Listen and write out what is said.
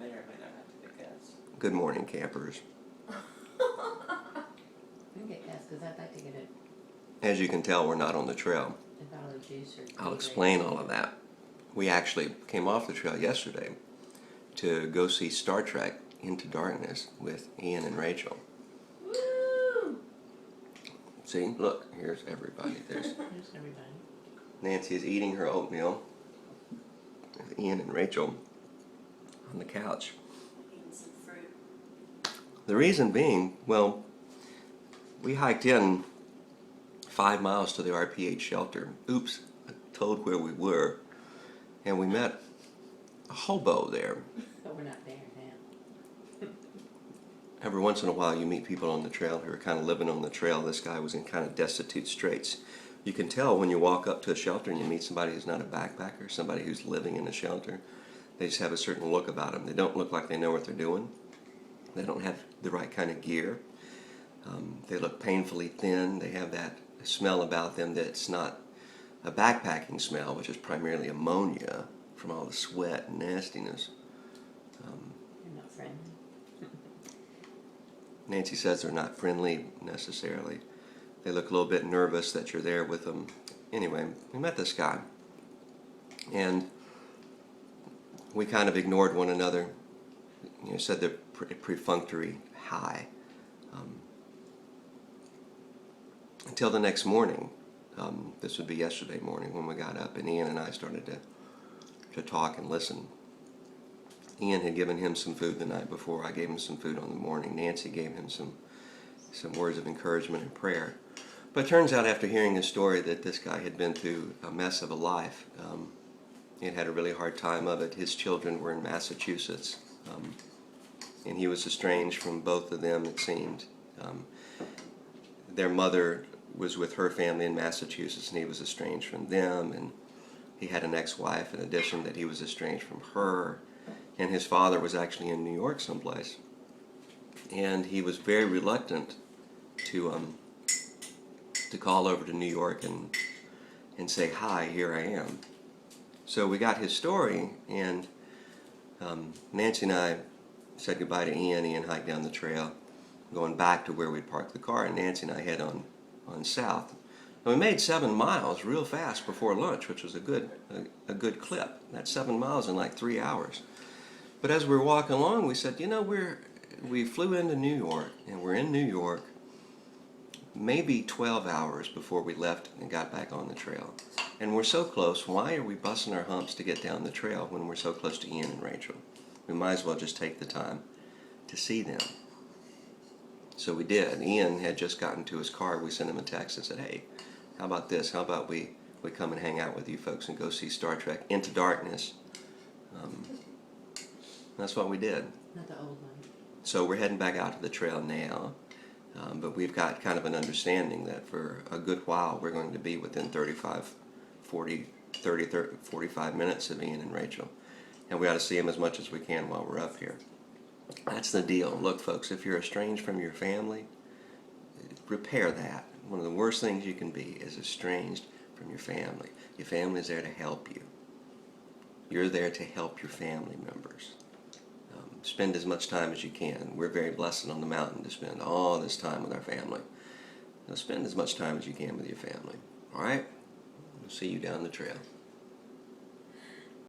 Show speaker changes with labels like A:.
A: may or may not have to get gas.
B: Good morning, campers.
C: We can get gas because I'd like to get it
B: As you can tell, we're not on the trail.
C: a bottle of juice or.
B: I'll explain all of that. We actually came off the trail yesterday to go see Star Trek Into Darkness with Ian and Rachel.
C: Woo!
B: See, look, here's everybody. There's
C: Here's everybody.
B: Nancy is eating her oatmeal with Ian and Rachel on the couch.
D: Eating some fruit.
B: The reason being, well, we hiked in 5 miles to the RPH shelter. Oops, I told where we were. And we met a hobo there.
C: But we're not there now.
B: Every once in a while you meet people on the trail who are kind of living on the trail. This guy was in kind of destitute straits. You can tell when you walk up to a shelter and you meet somebody who's not a backpacker, somebody who's living in a shelter. They just have a certain look about them. They don't look like they know what they're doing. They don't have the right kind of gear. They look painfully thin. They have that smell about them that's not a backpacking smell, which is primarily ammonia from all the sweat and nastiness.
C: You're not friendly.
B: Nancy says they're not friendly necessarily. They look a little bit nervous that you're there with them. Anyway, we met this guy, and we kind of ignored one another. You know, said the perfunctory hi. Until the next morning. This would be yesterday morning when we got up, and Ian and I started to talk and listen. Ian had given him some food the night before. I gave him some food on the morning. Nancy gave him some words of encouragement and prayer. But it turns out after hearing his story that this guy had been through a mess of a life. He had had a really hard time of it. His children were in Massachusetts, and he was estranged from both of them, it seemed. Their mother was with her family in Massachusetts, and he was estranged from them, and he had an ex-wife in addition that he was estranged from her, and his father was actually in New York someplace, and he was very reluctant to call over to New York and say, hi, here I am. So we got his story, and Nancy and I said goodbye to Ian. Ian hiked down the trail, going back to where we'd parked the car, and Nancy and I head on south. And we made 7 miles real fast before lunch, which was a good clip. That's 7 miles in like 3 hours. But as we were walking along, we said, you know, we flew into New York, and we're in New York maybe 12 hours before we left and got back on the trail. And we're so close, why are we busting our humps to get down the trail when we're so close to Ian and Rachel? We might as well just take the time to see them. So we did. Ian had just gotten to his car. We sent him a text and said, hey, how about this? How about we come and hang out with you folks and go see Star Trek Into Darkness? That's what we did.
C: Not the old one.
B: So we're heading back out to the trail now. But we've got kind of an understanding that for a good while we're going to be within 45 minutes of Ian and Rachel. And we ought to see them as much as we can while we're up here. That's the deal. Look, folks, if you're estranged from your family, repair that. One of the worst things you can be is estranged from your family. Your family is there to help you. You're there to help your family members. Spend as much time as you can. We're very blessed on the mountain to spend all this time with our family. Now spend as much time as you can with your family. All right? We'll see you down the trail.